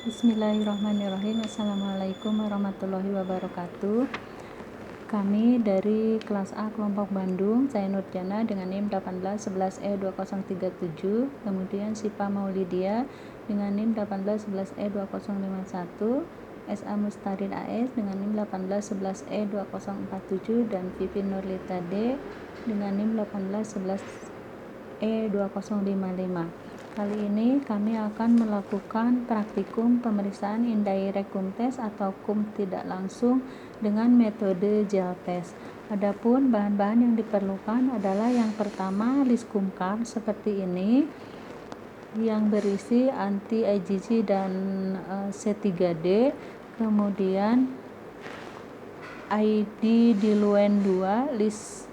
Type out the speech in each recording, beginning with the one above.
Bismillahirrahmanirrahim. Assalamualaikum warahmatullahi wabarakatuh. Kami dari kelas A kelompok Bandung, saya Nurjana dengan NIM 1811E2037, kemudian Sipa Maulidia dengan NIM 1811E2051, SA Mustarid AS dengan NIM 1811E2047, dan Vivi Nurlita D dengan NIM 1811E2055. Kali ini kami akan melakukan praktikum pemeriksaan indirect cum test atau cum tidak langsung dengan metode gel test. Adapun bahan-bahan yang diperlukan adalah yang pertama list cum card seperti ini yang berisi anti IgG dan C3D, kemudian ID diluent 2 list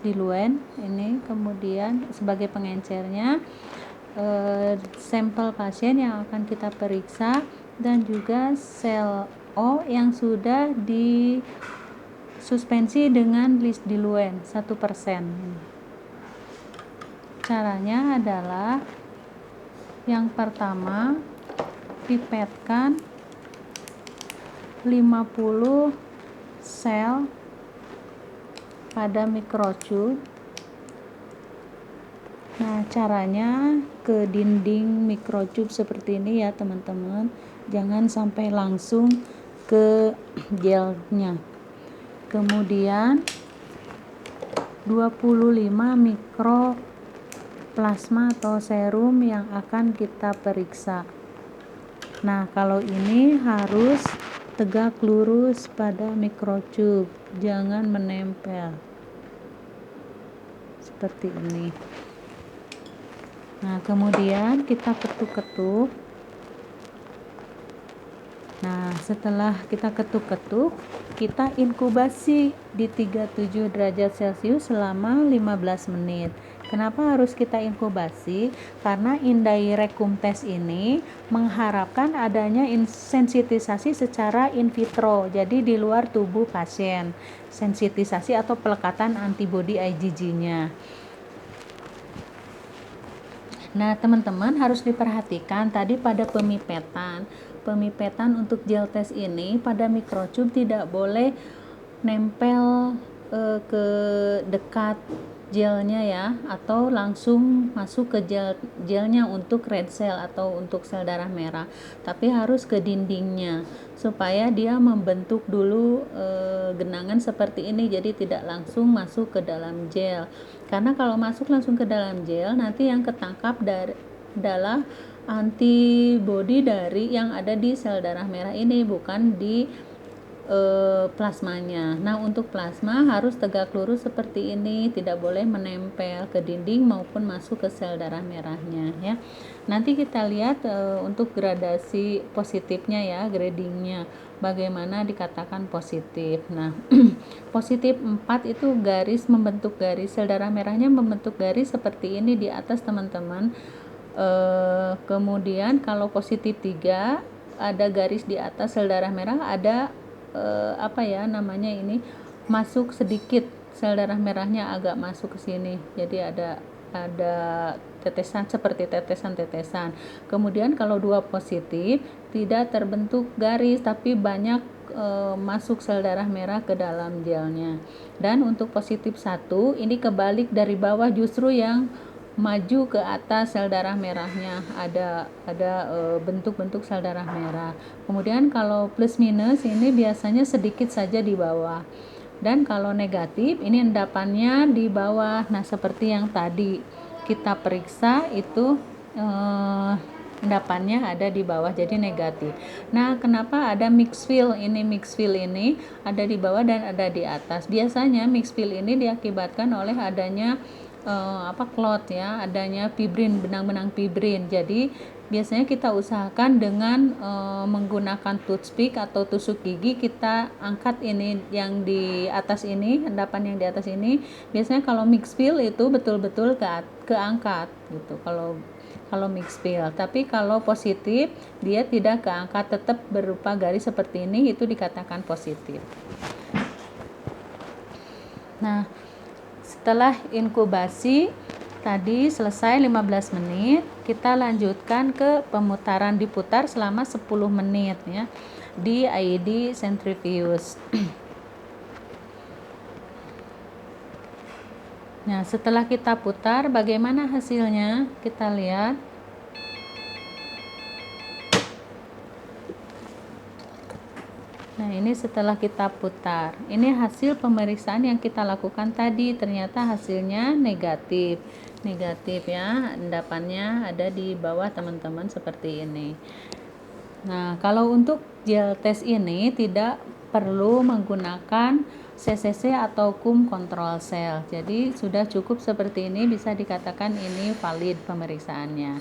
diluent ini, kemudian sebagai pengencernya sampel pasien yang akan kita periksa, dan juga sel O yang sudah disuspensi dengan list diluent 1%. Caranya adalah yang pertama pipetkan 50 sel pada microtube. Nah, caranya ke dinding microtube seperti ini ya teman-teman, jangan sampai langsung ke gelnya. Kemudian 25 mikroplasma atau serum yang akan kita periksa. Nah, kalau ini harus tegak lurus pada microtube, jangan menempel seperti ini. Nah, kemudian kita ketuk-ketuk. Nah, setelah kita ketuk-ketuk, kita inkubasi di 37 derajat Celcius selama 15 menit. Kenapa harus kita inkubasi? Karena indirect cum test ini mengharapkan adanya sensitisasi secara in vitro, jadi di luar tubuh pasien, sensitisasi atau pelekatan antibodi IgG-nya. Nah, teman-teman harus diperhatikan tadi pada pemipetan untuk gel test ini pada microtube tidak boleh nempel ke dekat gelnya ya, atau langsung masuk ke gelnya untuk red cell atau untuk sel darah merah, tapi harus ke dindingnya supaya dia membentuk dulu genangan seperti ini, jadi tidak langsung masuk ke dalam gel. Karena kalau masuk langsung ke dalam gel, nanti yang ketangkap adalah antibodi dari yang ada di sel darah merah ini, bukan di plasmanya. Nah, untuk plasma harus tegak lurus seperti ini, tidak boleh menempel ke dinding maupun masuk ke sel darah merahnya ya. Nanti kita lihat untuk gradasi positifnya ya, gradingnya bagaimana dikatakan positif. Nah, positif 4 itu garis membentuk garis, sel darah merahnya membentuk garis seperti ini di atas teman-teman. Kemudian kalau positif 3 ada garis di atas sel darah merah, ada masuk sedikit, sel darah merahnya agak masuk ke sini, jadi ada tetesan seperti tetesan. Kemudian kalau 2 positif tidak terbentuk garis tapi banyak masuk sel darah merah ke dalam gelnya. Dan untuk positif 1 ini kebalik dari bawah, justru yang maju ke atas sel darah merahnya, ada bentuk-bentuk sel darah merah. Kemudian kalau plus minus ini biasanya sedikit saja di bawah, dan kalau negatif ini endapannya di bawah. Nah, seperti yang tadi kita periksa itu endapannya ada di bawah, jadi negatif. Nah, kenapa ada mixed field ini ada di bawah dan ada di atas? Biasanya mixed field ini diakibatkan oleh adanya clot ya, adanya fibrin, benang-benang fibrin. Jadi biasanya kita usahakan dengan menggunakan toothpick atau tusuk gigi, kita angkat ini yang di atas ini, endapan yang di atas ini. Biasanya kalau mixed field itu betul-betul keangkat gitu kalau mixed field. Tapi kalau positif dia tidak keangkat, tetap berupa garis seperti ini, itu dikatakan positif. Nah, setelah inkubasi tadi selesai 15 menit, kita lanjutkan ke pemutaran, diputar selama 10 menit ya di ID centrifuge. Nah, setelah kita putar, bagaimana hasilnya? Kita lihat. Nah, ini setelah kita putar. Ini hasil pemeriksaan yang kita lakukan tadi. Ternyata hasilnya negatif. Negatif ya. Endapannya ada di bawah teman-teman seperti ini. Nah, kalau untuk gel test ini tidak perlu menggunakan CCC atau cum control cell. Jadi sudah cukup seperti ini, bisa dikatakan ini valid pemeriksaannya.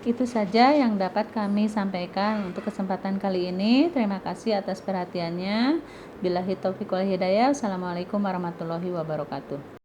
Itu saja yang dapat kami sampaikan untuk kesempatan kali ini. Terima kasih atas perhatiannya. Billahi taufiq wal hidayah. Assalamualaikum warahmatullahi wabarakatuh.